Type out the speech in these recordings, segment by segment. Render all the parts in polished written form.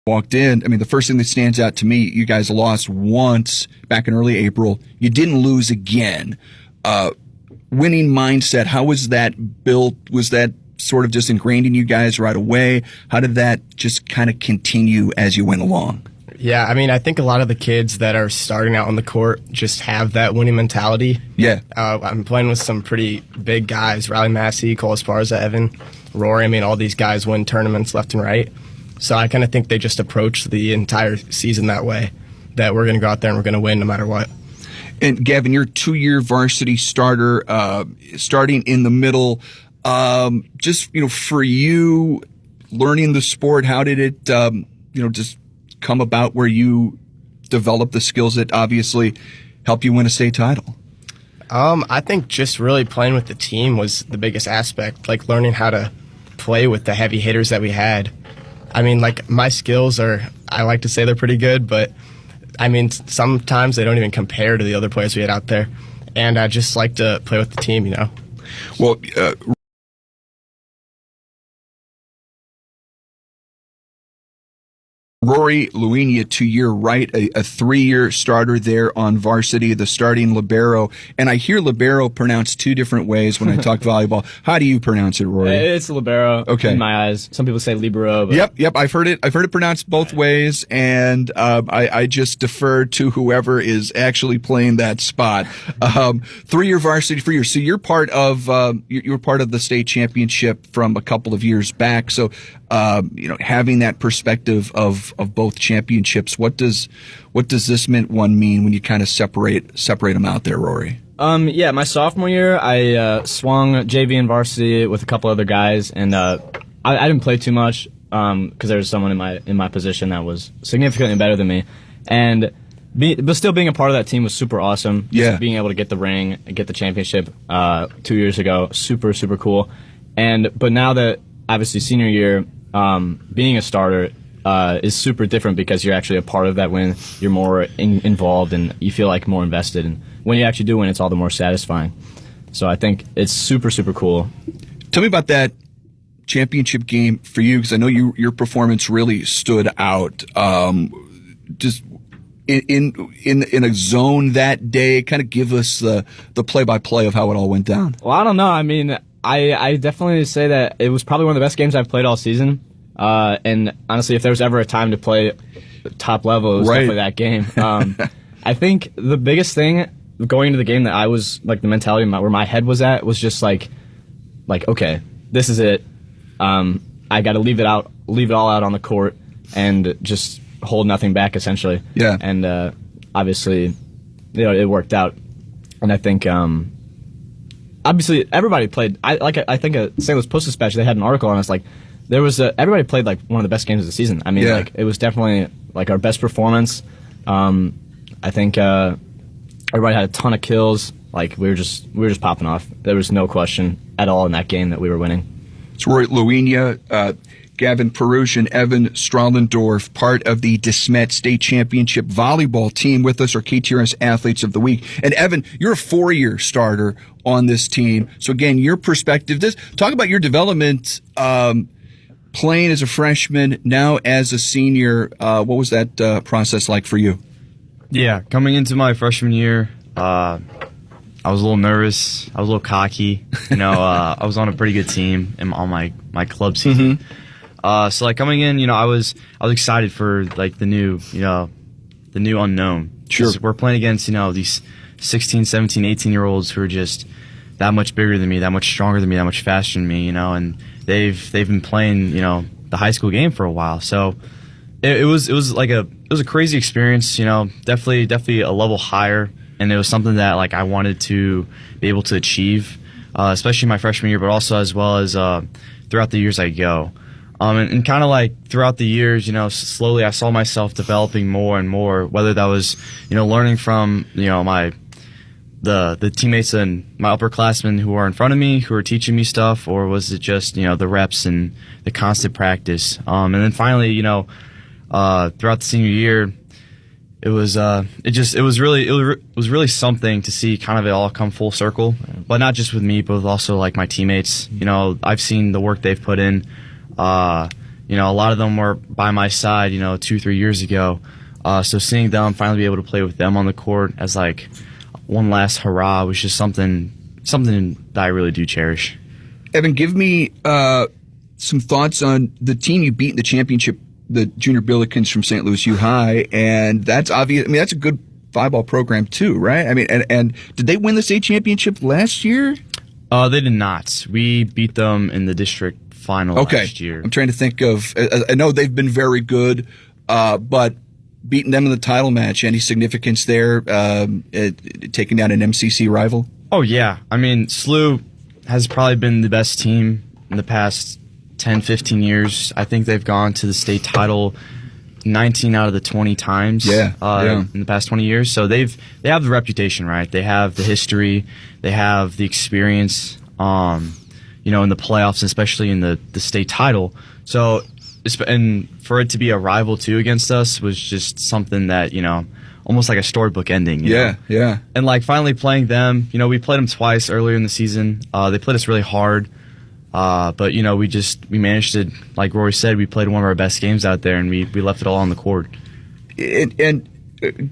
walked in, I mean, the first thing that stands out to me, you guys lost once back in early April. You didn't lose again. Winning mindset, how was that built? Was that sort of just ingrained in you guys right away? How did that just kind of continue as you went along? Yeah, I mean, I think a lot of the kids that are starting out on the court just have that winning mentality. Yeah. I'm playing with some pretty big guys, Riley Massey, Cole Esparza, Evan, Rory. I mean, all these guys win tournaments left and right. So I kind of think they just approach the entire season that way, that we're going to go out there and we're going to win no matter what. And Gavin, you're a 2-year varsity starter, starting in the middle. Just, for you learning the sport, how did it, just come about where you developed the skills that obviously help you win a state title? I think just really playing with the team was the biggest aspect, like learning how to play with the heavy hitters that we had. I mean, like, my skills I like to say they're pretty good, but I mean, sometimes they don't even compare to the other players we had out there. And I just like to play with the team, Well, Rory Luenia, 2-year right, a 3-year starter there on varsity, the starting libero. And I hear libero pronounced 2 different ways when I talk volleyball. How do you pronounce it, Rory? It's libero. Okay. In my eyes, some people say libero. But Yep. I've heard it pronounced both ways, and I just defer to whoever is actually playing that spot. 3-year varsity for you. So you're part of you were part of the state championship from a couple of years back. So having that perspective of both championships, what does this one mean when you kind of separate them out there, Rory? Yeah, my sophomore year, I swung JV and varsity with a couple other guys, and I didn't play too much because there was someone in my position that was significantly better than me, but still being a part of that team was super awesome. Yeah, just being able to get the ring and get the championship 2 years ago, super super cool. But now that obviously senior year, being a starter is super different because you're actually a part of that win. You're more involved and you feel like more invested. And when you actually do win, it's all the more satisfying. So I think it's super, super cool. Tell me about that championship game for you, because I know your performance really stood out. Just in a zone that day, kind of give us the play-by-play of how it all went down. Well, I don't know. I mean, I definitely say that it was probably one of the best games I've played all season. And honestly, if there was ever a time to play top level, it was definitely that game. I think the biggest thing going into the game that I was, like, the mentality where my head was at was just like, okay, this is it. I got to leave it all out on the court and just hold nothing back, essentially. Yeah. And obviously, it worked out. And I think obviously everybody played. I think St. Louis Post-Dispatch, they had an article on us, like, there was everybody played like one of the best games of the season. I mean, like, it was definitely like our best performance. I think everybody had a ton of kills. Like, we were just popping off. There was no question at all in that game that we were winning. It's Rory Luenia, Gavin Perush, and Evan Strallendorf, part of the Desmet State Championship volleyball team with us, our KTRS Athletes of the Week. And Evan, you're a 4-year starter on this team. So again, your perspective, talk about your development, playing as a freshman, now as a senior. What was that process like for you? Yeah, coming into my freshman year, I was a little nervous. I was a little cocky. I was on a pretty good team on my club season. So like coming in, I was excited for like the new unknown. Sure. We're playing against, these 16, 17, 18-year-olds who are just that much bigger than me, that much stronger than me, that much faster than me, and they've been playing, the high school game for a while. So it was a crazy experience, definitely a level higher, and it was something that like I wanted to be able to achieve, especially my freshman year, but also as well as throughout the years I go. And kind of like throughout the years, slowly I saw myself developing more and more, whether that was, learning from, the teammates and my upperclassmen who are in front of me, who are teaching me stuff, or was it just, the reps and the constant practice. And then finally, throughout the senior year, it was really something to see kind of it all come full circle, but not just with me, but with also like my teammates. I've seen the work they've put in. You know, a lot of them were by my side, 2-3 years ago. So seeing them finally be able to play with them on the court as like one last hurrah was just something that I really do cherish. Evan, give me some thoughts on the team you beat in the championship, the Junior Billikens from St. Louis U High, and that's obvious. I mean, that's a good volleyball program too, right? I mean, and did they win the state championship last year? They did not. We beat them in the district final last year. I'm trying to think of. I know they've been very good, but beating them in the title match, any significance there? Taking down an MCC rival? Oh yeah, I mean, SLU has probably been the best team in the past 10, 15 years. I think they've gone to the state title 19 out of the 20 times in the past 20 years. So they have the reputation, right? They have the history, they have the experience, in the playoffs, especially in the state title. So, and for it to be a rival too against us was just something that, almost like a storybook ending. You know? Yeah. And like finally playing them, we played them twice earlier in the season. They played us really hard. But we managed to, like Rory said, we played one of our best games out there, and we left it all on the court. And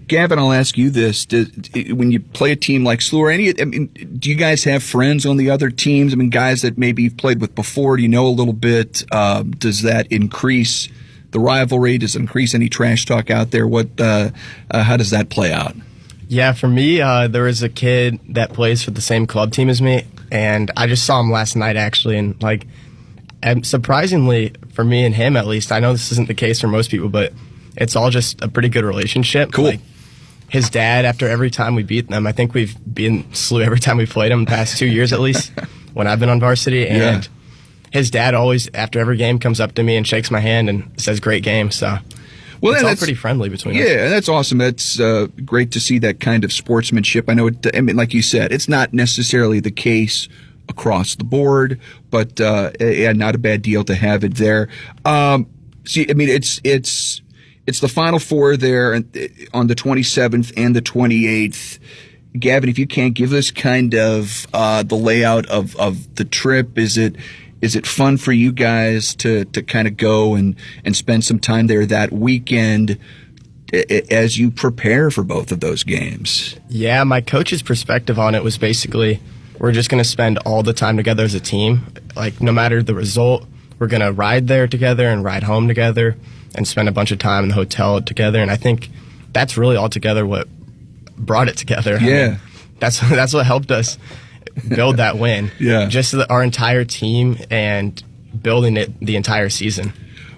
Gavin, I'll ask you this: when you play a team like SLU, do you guys have friends on the other teams? I mean, guys that maybe you've played with before. Do you know a little bit? Does that increase the rivalry? Does it increase any trash talk out there? How does that play out? Yeah, for me, there was a kid that plays for the same club team as me, and I just saw him last night, actually, and surprisingly, for me and him at least, I know this isn't the case for most people, but it's all just a pretty good relationship. Cool. Like, his dad, after every time we beat them, I think we've been SLU every time we played them the past 2 years at least, when I've been on varsity, and his dad always, after every game, comes up to me and shakes my hand and says, "Great game," so... Well, it's all pretty friendly between us. Yeah, that's awesome. That's great to see that kind of sportsmanship. I know, like you said, it's not necessarily the case across the board, but not a bad deal to have it there. It's the Final Four there on the 27th and the 28th. Gavin, if you can't give us kind of the layout of the trip, is it fun for you guys to kind of go and spend some time there that weekend as you prepare for both of those games? Yeah, my coach's perspective on it was basically we're just going to spend all the time together as a team. Like, no matter the result, we're going to ride there together and ride home together and spend a bunch of time in the hotel together. And I think that's really altogether what brought it together. Yeah. I mean, that's what helped us build that win. Yeah. Just our entire team and building it the entire season.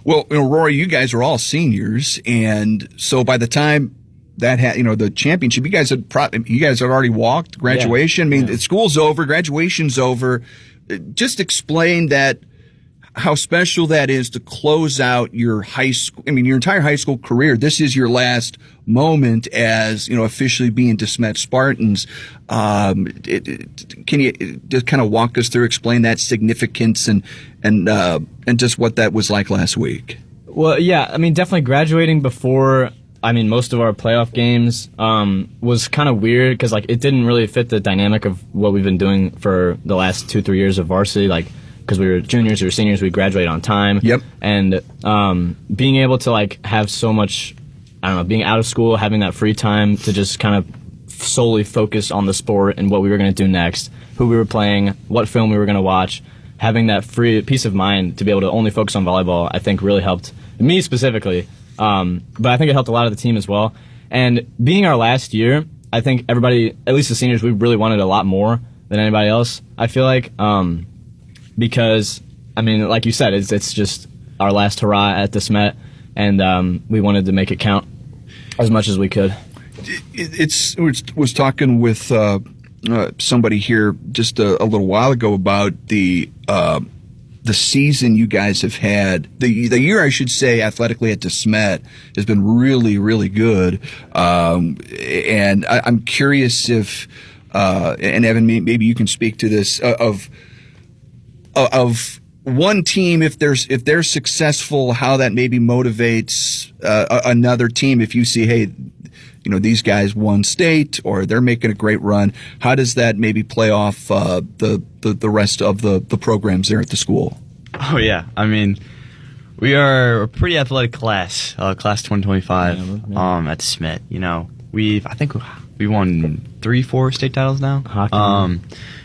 Well, Rory, you guys are all seniors, and so by the time that the championship, you guys had already walked graduation. Yeah. I mean, school's over, graduation's over. Just explain that, how special that is to close out your high school. I mean, your entire high school career. This is your last moment as officially being Desmet Spartans. Can you just kind of walk us through, explain that significance and just what that was like last week? Well, yeah, I mean, definitely graduating before. I mean, most of our playoff games was kind of weird because it didn't really fit the dynamic of what we've been doing for the last 2-3 years of varsity. Because we were juniors or seniors, we graduated on time. Yep. And being able to have so much, being out of school, having that free time to just kind of solely focus on the sport and what we were going to do next, who we were playing, what film we were going to watch, having that free peace of mind to be able to only focus on volleyball, I think really helped me specifically. But I think it helped a lot of the team as well. And being our last year, I think everybody, at least the seniors, we really wanted a lot more than anybody else, I feel like. Because, like you said, it's just our last hurrah at Desmet, and we wanted to make it count as much as we could. Was talking with somebody here just a little while ago about the season you guys have had. The year, I should say, athletically at Desmet has been really, really good. And I'm curious if, and Evan, maybe you can speak to this, of one team, if they're successful, how that maybe motivates another team. If you see, hey, these guys won state or they're making a great run, how does that maybe play off the rest of the programs there at the school? Oh yeah, I mean, We are a pretty athletic class, class 2025, Yeah. at Desmet. You know, I think we won 3-4 state titles now. Hockey.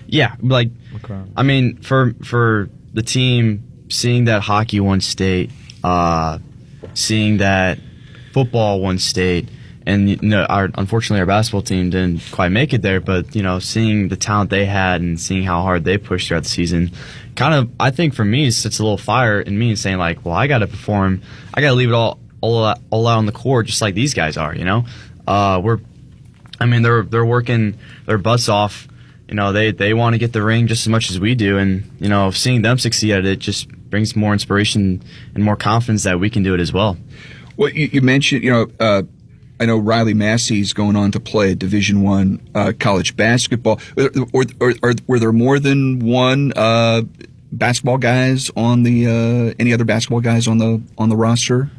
Yeah, like, I mean, for the team, seeing that hockey won state, seeing that football won state, and you know, unfortunately our basketball team didn't quite make it there, but you know, seeing the talent they had and seeing how hard they pushed throughout the season, kind of, I think for me, sets a little fire in me and saying like, well, I got to perform, I got to leave it all out on the court, just like these guys are. You know, they're working their butts off. You know, they want to get the ring just as much as we do, and you know, seeing them succeed at it just brings more inspiration and more confidence that we can do it as well. Well, you mentioned, you know, I know Riley Massey's going on to play Division I college basketball. Were there more than one basketball guys on the any other basketball guys on the roster?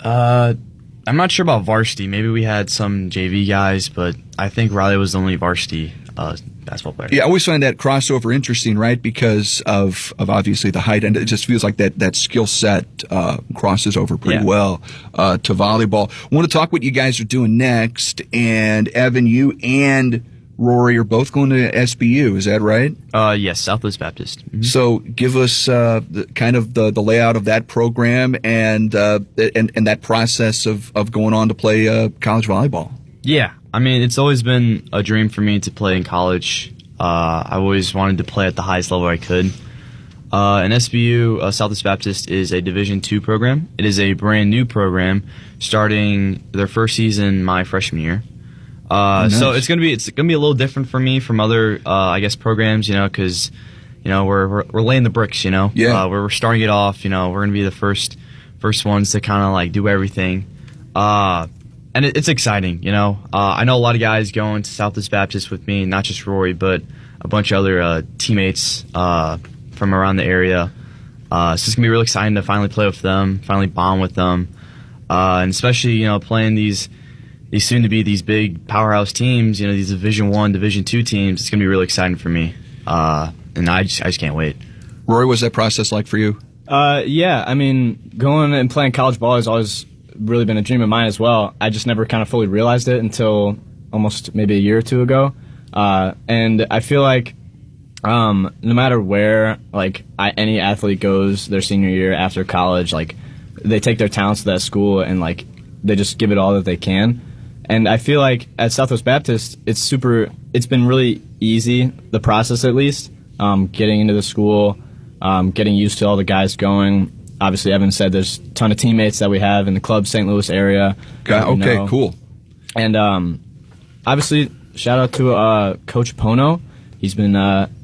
I'm not sure about varsity. Maybe we had some JV guys, but I think Riley was the only varsity basketball player. Yeah, I always find that crossover interesting, right? Because of obviously the height, and it just feels like that skill set crosses over pretty well to volleyball. I want to talk what you guys are doing next, and Evan, you and Rory are both going to SBU, is that right? Yes, Southwest Baptist. Mm-hmm. So give us the layout of that program and that process of going on to play college volleyball. Yeah, I mean, it's always been a dream for me to play in college. I always wanted to play at the highest level I could. And SBU, Southwest Baptist, is a Division II program. It is a brand new program starting their first season my freshman year. Nice. So it's gonna be a little different for me from other I guess programs, you know, because you know we're laying the bricks, you know. Yeah. We're starting it off, you know. We're gonna be the first ones to kind of like do everything, and it's exciting, you know. I know a lot of guys going to Southwest Baptist with me, not just Rory, but a bunch of other teammates from around the area. So it's gonna be really exciting to finally play with them, finally bond with them, and especially you know playing these soon to be these big powerhouse teams, you know, these Division I, Division II teams. It's going to be really exciting for me. And I just can't wait. Rory, what's that process like for you? Yeah, I mean, going and playing college ball has always really been a dream of mine as well. I just never kind of fully realized it until almost maybe a year or two ago. And I feel like no matter where like any athlete goes their senior year after college, like they take their talents to that school and like they just give it all that they can. And I feel like at Southwest Baptist, it's been really easy, the process at least, getting into the school, getting used to all the guys going. Obviously, Evan said there's a ton of teammates that we have in the club St. Louis area. Okay, cool. And obviously, shout out to Coach Pono. He's been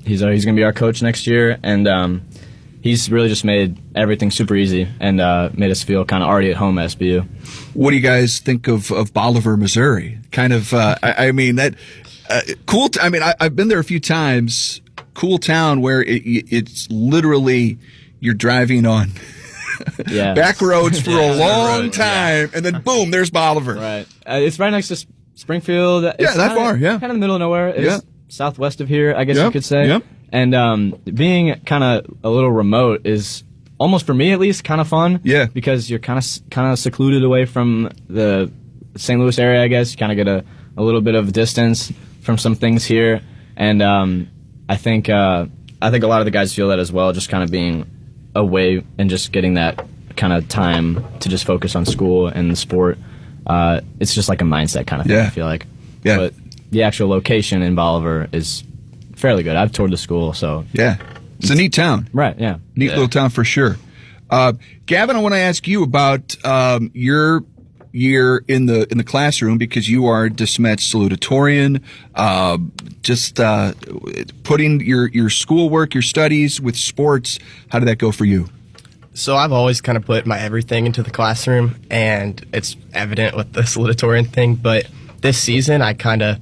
he's going to be our coach next year, and he's really just made everything super easy and made us feel kind of already at home at SBU. What do you guys think of Bolivar, Missouri? Kind of, I mean, that cool. I mean, I've been there a few times. Cool town where it's literally you're driving on back roads for a long time, and then boom, there's Bolivar. Right. It's right next to Springfield. It's that far. Yeah, kind of in the middle of nowhere. It's southwest of here, I guess you could say. Yep. And being kind of a little remote is almost, for me at least, kind of fun. Yeah. Because you're kind of secluded away from the St. Louis area, I guess. You kind of get a little bit of distance from some things here. And I think a lot of the guys feel that as well, just kind of being away and just getting that kind of time to just focus on school and the sport. It's just like a mindset kind of thing, I feel like. Yeah. But the actual location in Bolivar is fairly good. I've toured the school, so yeah, it's a neat town. Right? Yeah, neat little town for sure. Gavin, I want to ask you about your year in the classroom because you are Desmet's salutatorian. Just putting your schoolwork, your studies with sports. How did that go for you? So I've always kind of put my everything into the classroom, and it's evident with the salutatorian thing. But this season, I kind of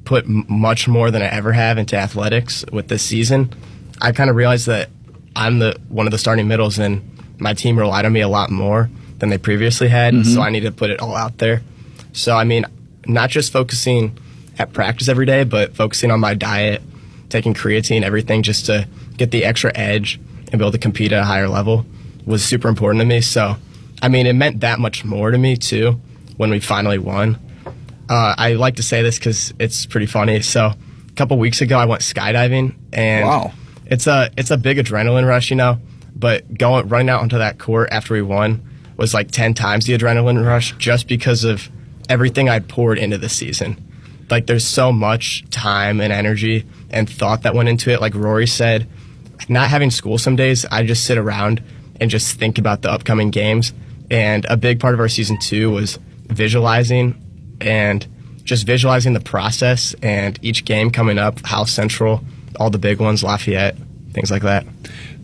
put much more than I ever have into athletics with this season. I kind of realized that I'm one of the starting middles, and my team relied on me a lot more than they previously had, so I need to put it all out there. So, I mean, not just focusing at practice every day, but focusing on my diet, taking creatine, everything just to get the extra edge and be able to compete at a higher level. was super important to me. So, I mean, it meant that much more to me, too, when we finally won. I like to say this because it's pretty funny. So, a couple weeks ago, I went skydiving, and wow. It's a big adrenaline rush, you know, but running out onto that court after we won was like 10 times the adrenaline rush just because of everything I'd poured into the season. Like, there's so much time and energy and thought that went into it. Like Rory said, not having school some days, I just sit around and just think about the upcoming games. And a big part of our season 2 was visualizing and just visualizing the process and each game coming up, House Central, all the big ones, Lafayette, things like that.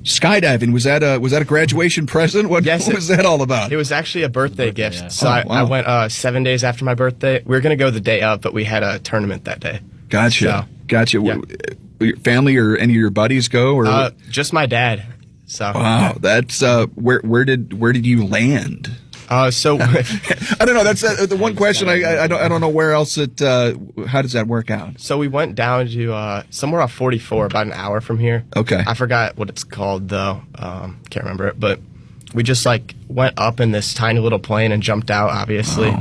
Skydiving, was that a graduation present? What was that all about? It was actually a birthday gift. Yeah. So I went 7 days after my birthday. We were going to go the day up, but we had a tournament that day. Gotcha. Yeah. Your family or any of your buddies go? Or just my dad. So wow, that's where did you land? So I don't know. That's the one question. I don't know where else it. How does that work out? So we went down to somewhere off 44, about an hour from here. Okay. I forgot what it's called though. Can't remember it. But we just like went up in this tiny little plane and jumped out, obviously,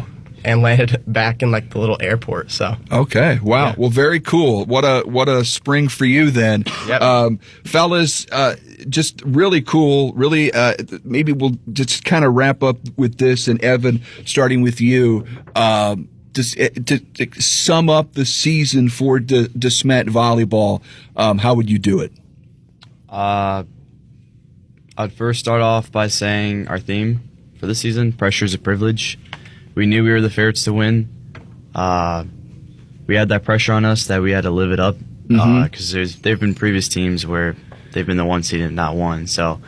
and landed back in like the little airport. So okay, wow. Yeah. Well, very cool. What a spring for you then, yep. Fellas. Just really cool. Really, maybe we'll just kind of wrap up with this. And Evan, starting with you, to sum up the season for Desmet volleyball, how would you do it? I'd first start off by saying our theme for the season: pressure is a privilege. We knew we were the favorites to win. We had that pressure on us that we had to live it up because there've been previous teams where they've been the 1 seed and not won. So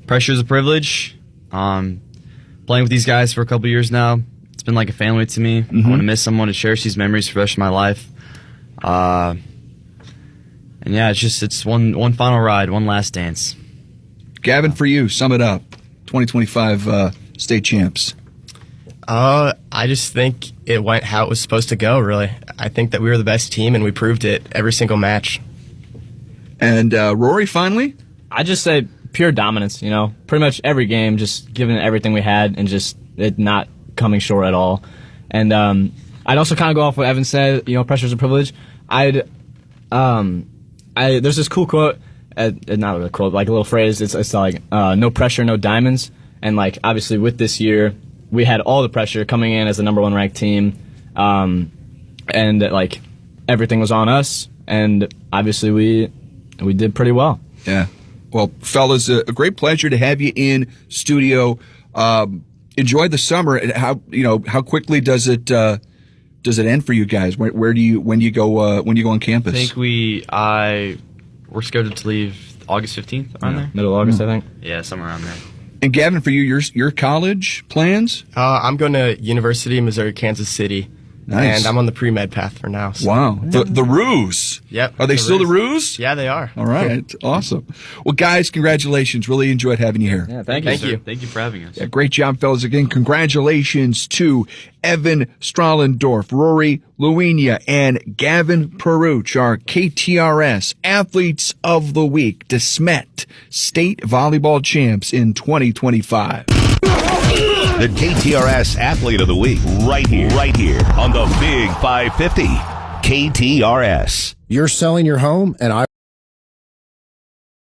pressure is a privilege. Playing with these guys for a couple years now, it's been like a family to me. I want to miss someone to cherish these memories for the rest of my life. And yeah, it's one final ride, one last dance. Gavin, for you, sum it up. 2025 state champs. I just think it went how it was supposed to go, really. I think that we were the best team, and we proved it every single match. And Rory, finally? I just say pure dominance, you know. Pretty much every game, just giving it everything we had and just it not coming short at all. And I'd also kind of go off what Evan said, you know, pressure's a privilege. There's this cool quote, not a quote, like a little phrase. It's like, no pressure, no diamonds. And like, obviously with this year, we had all the pressure coming in as the number 1 ranked team. And like everything was on us. And obviously we did pretty well. Yeah. Well, fellas, a great pleasure to have you in studio. Enjoy the summer. How quickly does it end for you guys? When do you go on campus? I think we're scheduled to leave August 15th around there. Middle of August, I think. Yeah, somewhere around there. And Gavin, for you, your college plans? I'm going to University of Missouri, Kansas City. Nice. And I'm on the pre-med path for now. So. Wow. The Roos. Yep. Are they still the Roos? Yeah, they are. All right. Awesome. Well, guys, congratulations. Really enjoyed having you here. Yeah, thank you. Thank you for having us. Yeah, great job, fellas. Again, congratulations to Evan Strallendorf, Rory Luinia, and Gavin Peruch, our KTRS Athletes of the Week, Desmet State Volleyball Champs in 2025. The KTRS Athlete of the Week, right here on the Big 550. KTRS. You're selling your home, and I